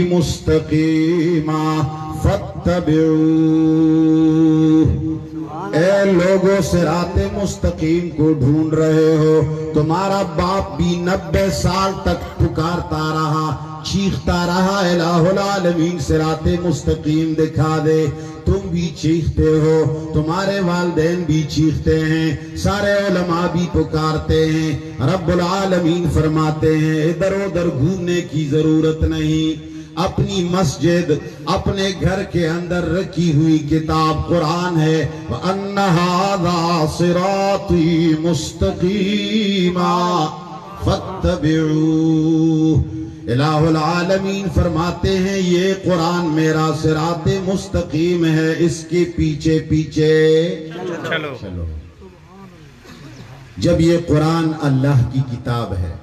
مستقیما فاتبعوہ۔ اے لوگوں صراط مستقیم کو ڈھونڈ رہے ہو، تمہارا باپ بھی 90 سال تک پکارتا رہا، چیختا رہا الہ العالمین صراط مستقیم دکھا دے، تم بھی چیختے ہو، تمہارے والدین بھی چیختے ہیں، سارے علماء بھی پکارتے ہیں، رب العالمین فرماتے ہیں ادھر ادھر گھومنے کی ضرورت نہیں، اپنی مسجد اپنے گھر کے اندر رکھی ہوئی کتاب قرآن ہے، وَأَنَّ هَذَا صِرَاطِي مُسْتَقِيمًا فَاتَّبِعُوهُ۔ الہ العالمین فرماتے ہیں یہ قرآن میرا صراط مستقیم ہے، اس کے پیچھے پیچھے چلو۔ جب یہ قرآن اللہ کی کتاب ہے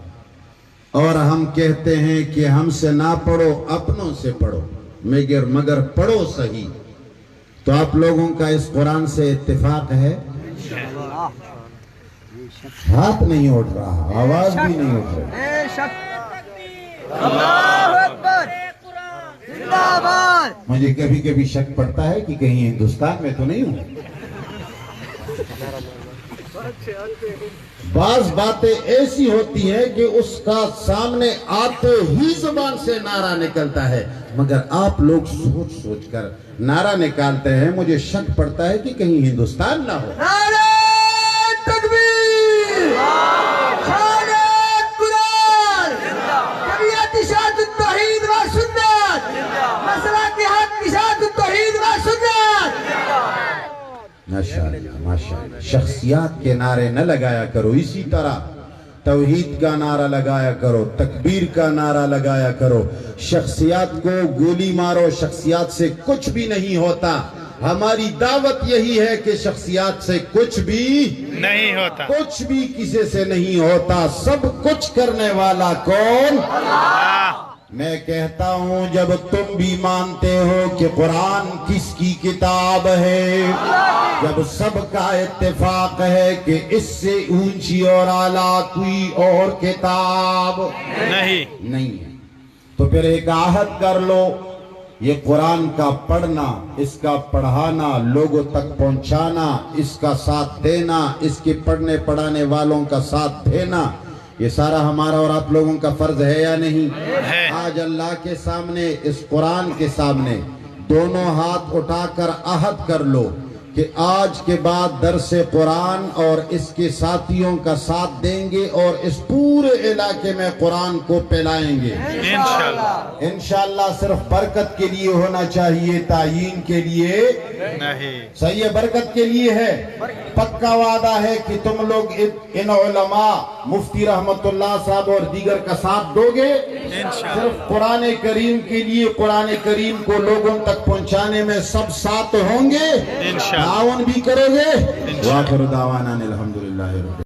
اور ہم کہتے ہیں کہ ہم سے نہ پڑھو اپنوں سے پڑھو، مگر پڑھو صحیح، تو آپ لوگوں کا اس قرآن سے اتفاق ہے؟ ہاتھ نہیں اٹھ رہا، آواز بھی نہیں اٹھ رہی۔ اللہ اکبر، زندہ باد۔ مجھے کبھی کبھی شک پڑتا ہے کہ کہیں ہندوستان میں تو نہیں ہوں۔ بعض باتیں ایسی ہوتی ہیں کہ اس کا سامنے آتے ہی زبان سے نعرہ نکلتا ہے، مگر آپ لوگ سوچ سوچ کر نعرہ نکالتے ہیں، مجھے شک پڑتا ہے کہ کہیں ہندوستان نہ ہو۔ نعرہ تکبیر، نعرہ قرآن، جمعیت اشاعت التوحید و سنت، مسلک حق اشاعت التوحید و سنت۔ ماشاءاللہ ماشاءاللہ۔ شخصیات کے نعرے نہ لگایا کرو، اسی طرح توحید کا نعرہ لگایا کرو، تکبیر کا نعرہ لگایا کرو، شخصیات کو گولی مارو، شخصیات سے کچھ بھی نہیں ہوتا۔ ہماری دعوت یہی ہے کہ شخصیات سے کچھ بھی نہیں ہوتا، کچھ بھی کسی سے نہیں ہوتا، سب کچھ کرنے والا کون؟ اللہ۔ میں کہتا ہوں جب تم بھی مانتے ہو کہ قرآن کس کی کتاب ہے، جب سب کا اتفاق ہے کہ اس سے اونچی اور اعلیٰ کوئی اور کتاب نہیں ہے، تو پھر ایک عہد کر لو، یہ قرآن کا پڑھنا، اس کا پڑھانا، لوگوں تک پہنچانا، اس کا ساتھ دینا، اس کے پڑھنے پڑھانے والوں کا ساتھ دینا، یہ سارا ہمارا اور آپ لوگوں کا فرض ہے یا نہیں؟ آج اللہ کے سامنے، اس قرآن کے سامنے دونوں ہاتھ اٹھا کر عہد کر لو کہ آج کے بعد درس قرآن اور اس کے ساتھیوں کا ساتھ دیں گے اور اس پورے علاقے میں قرآن کو پھیلائیں گے انشاءاللہ۔ صرف برکت کے لیے ہونا چاہیے، تعیین کے لیے نہیں، صحیح برکت کے لیے ہے۔ پکا وعدہ ہے کہ تم لوگ ان علماء مفتی رحمت اللہ صاحب اور دیگر کا ساتھ دو گے، صرف قرآن کریم کے لیے، قرآن کریم کو لوگوں تک پہنچانے میں سب ساتھ ہوں گے، تعاون بھی کرو گے۔ وآخر دعوانا الحمدللہ رب